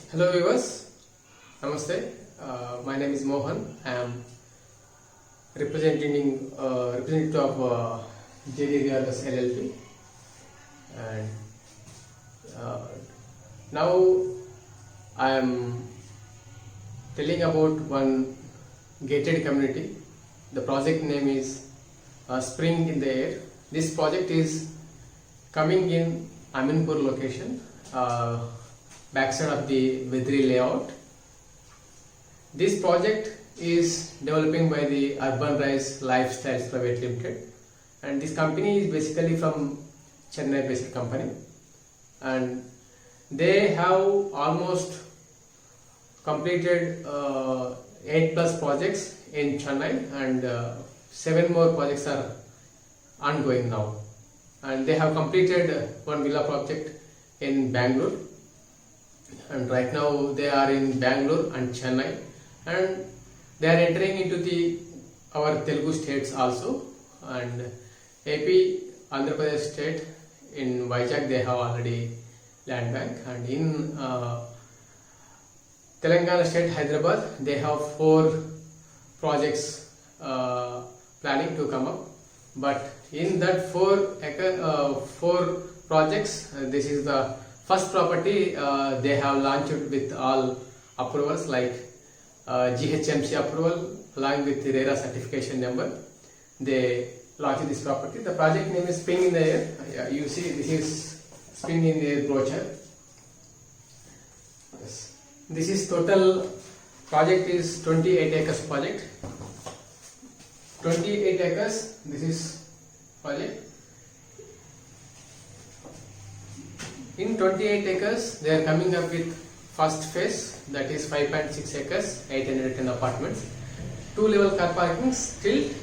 Hello viewers, Namaste. My name is Mohan. I am representative of JD Realers LLP, and now I am telling about one gated community. The project name is Spring in the Air. This project is coming in Aminpur location, backside of the Vedri layout. This project is developing by the Urban Rise Lifestyles Private Limited, and this company is basically from Chennai based company, and they have almost completed 8 plus projects in Chennai, and 7 more projects are ongoing now, and they have completed one villa project in Bangalore, and right now they are in Bangalore and Chennai, and they are entering into our Telugu states also, and AP, Andhra Pradesh state, in Vizag they have already land bank, and in Telangana state, Hyderabad, they have 4 projects planning to come up. But in that 4 projects, this is the first property they have launched with all approvals like GHMC approval along with the RERA certification number. They launched this property. The project name is Spring in the Air. Yeah, you see this is Spring in the Air brochure. Yes. This is total project is 28 acres project. 28 acres. This is project. In 28 acres, they are coming up with first phase, that is 5.6 acres, 810 apartments, 2-level car parking, stilt,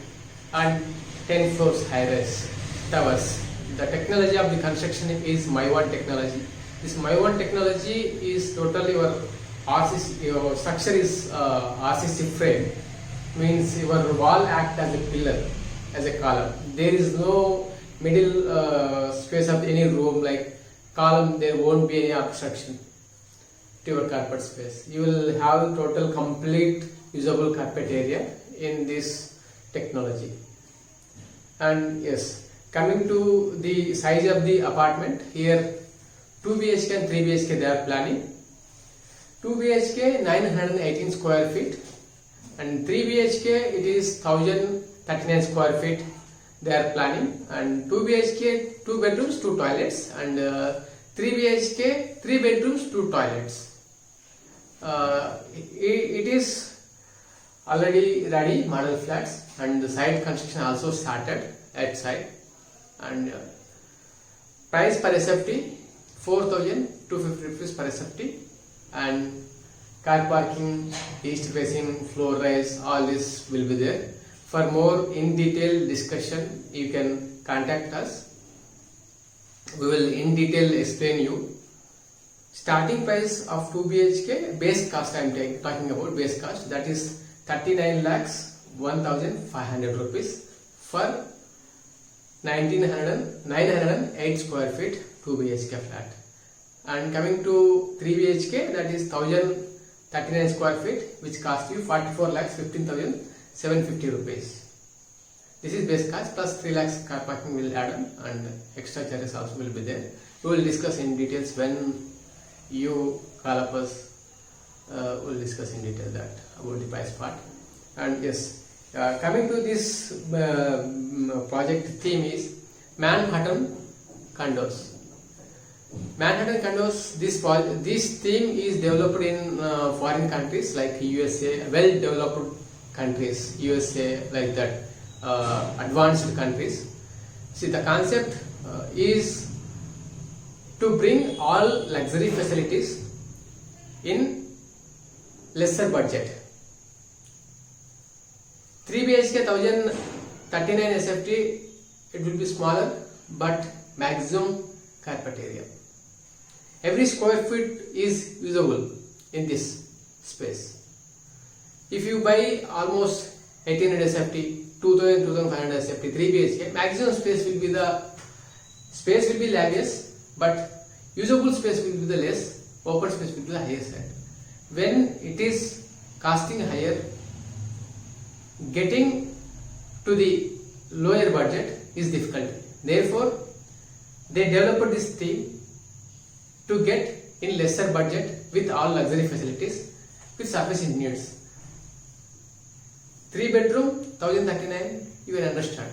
and 10 floors high-rise towers. The technology of the construction is My1 technology. This My1 technology is totally your structure is RCC frame, means your wall act as a pillar, as a column. There is no middle space of any room like column. There won't be any obstruction to your carpet space. You will have total complete usable carpet area in this technology. And yes, coming to the size of the apartment, here 2 BHK and 3 BHK they are planning. 2 BHK 918 square feet, and 3 BHK it is 1039 square feet they are planning, and 2 BHK 2 bedrooms 2 toilets, and 3 BHK 3 bedrooms 2 toilets. It is already ready model flats, and the site construction also started at site, and price per SFT 4,250 rupees per SFT, and car parking, east facing, floor rise, all this will be there. For more in detail discussion, you can contact us. We will in detail explain you. Starting price of 2 BHK, base cost I am talking about, base cost, that is 39 lakhs 1,500 rupees for 908 square feet 2 BHK flat. And coming to 3 BHK, that is 1,039 square feet, which cost you 44 lakhs 15,750 rupees. This is base cost plus 3 lakhs car parking will add on, and extra charges also will be there. We will discuss in details when you call up us. We'll discuss in detail that about the price part. And yes, coming to this project theme is Manhattan condos. Manhattan condos. This theme is developed in foreign countries like USA, well-developed countries, USA, like that, advanced countries. See, the concept is to bring all luxury facilities in lesser budget. 3 BHK 1,039 SFT, it will be smaller but maximum carpet area. Every square feet is usable in this space. If you buy almost 1800 SFT, 2000, 2500 SFT, 3 BHK, maximum space will be lavish, but usable space will be the less. open space will be the higher side. When it is costing higher, getting to the lower budget is difficult. Therefore, they developed this theme to get in lesser budget with all luxury facilities with sufficient needs. 3 bedroom 1039, you can understand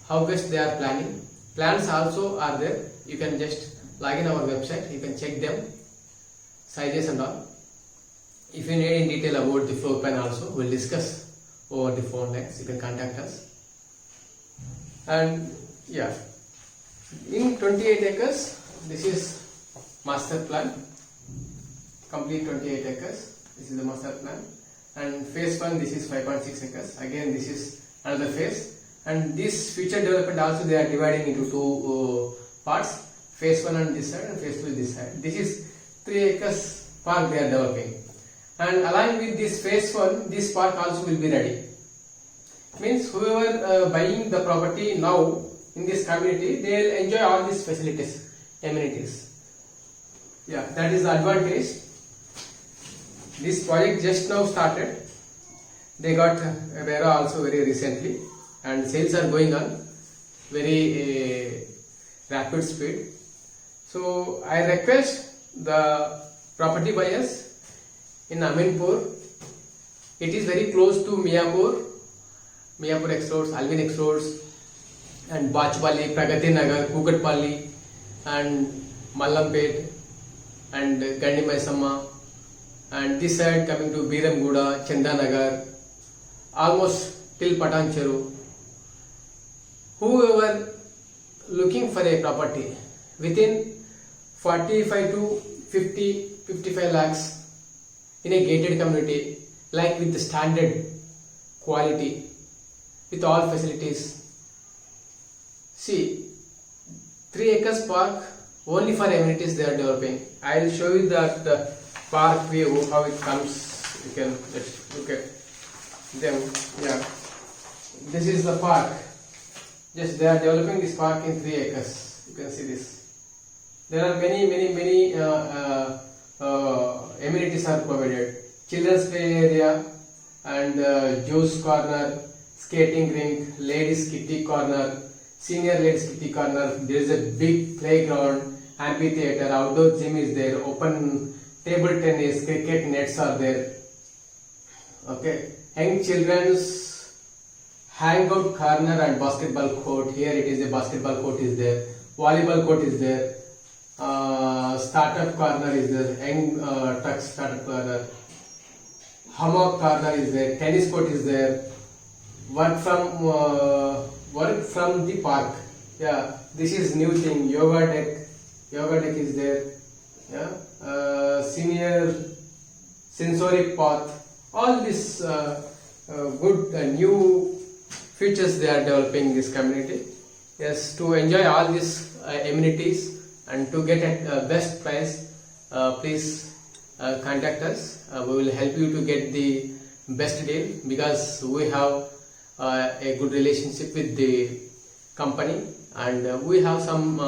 how best they are planning. Plans also are there. You can just log in our website, you can check them, sizes and all. If you need in detail about the floor plan also, we'll discuss over the phone lines. You can contact us. And yeah, in 28 acres, this is master plan, complete 28 acres. This is the master plan. And phase 1, this is 5.6 acres. Again, this is another phase. And this future development also they are dividing into 2 parts. Phase 1 on this side and phase 2 this side. This is 3 acres park they are developing. And along with this phase 1, this park also will be ready. Means whoever buying the property now in this community, they will enjoy all these facilities, amenities. Yeah, that is the advantage. This project just now started. They got RERA also very recently, and sales are going on very rapid speed. So I request the property buyers in Aminpur. It is very close to Miapur X roads, Alvin X roads, and Bachpalli, Pragati Nagar, Kukatpalli, and Mallampet, and Gandi Maisamma, and this side coming to Biramguda, Chandanagar, almost till Patancheru. Whoever looking for a property within 45 to 55 lakhs in a gated community, like with the standard quality, with all facilities. See, 3 acres park only for amenities they are developing. I will show you that the park view, how it comes. You can just look at them. Yeah, this is the park. Just they are developing this park in 3 acres. You can see this. There are many amenities are provided. Children's play area and juice corner, skating rink, ladies kitty corner, senior ladies kitty corner. There is a big playground, amphitheater, outdoor gym is there, open table tennis, cricket nets are there. Okay, young children's hangout corner and basketball court. Here it is a basketball court is there, volleyball court is there, startup corner is there, young truck startup corner, hammock corner is there, tennis court is there, work from the park. Yeah, this is new thing. Yoga deck is there. Yeah, senior sensory path. All this good new features they are developing in this community. Yes, to enjoy all these amenities and to get at best price, please contact us. We will help you to get the best deal, because we have a good relationship with the company, and we have some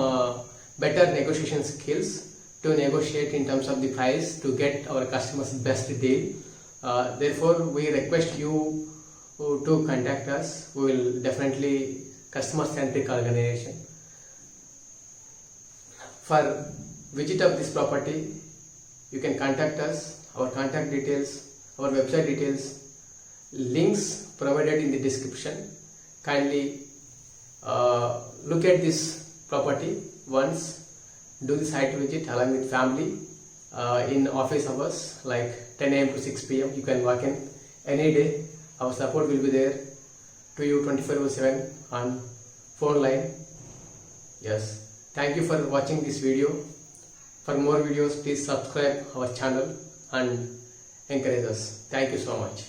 better negotiation skills to negotiate in terms of the price to get our customers best deal. Therefore, we request you to contact us. We will definitely customer-centric organization. For visit of this property, you can contact us. Our contact details, our website details, links provided in the description. Kindly look at this property once. Do the site visit along with family in office hours like 10 AM to 6 PM. You can walk in any day. Our support will be there to you 24/7 on phone line. Yes. Thank you for watching this video. For more videos, please subscribe our channel and encourage us. Thank you so much.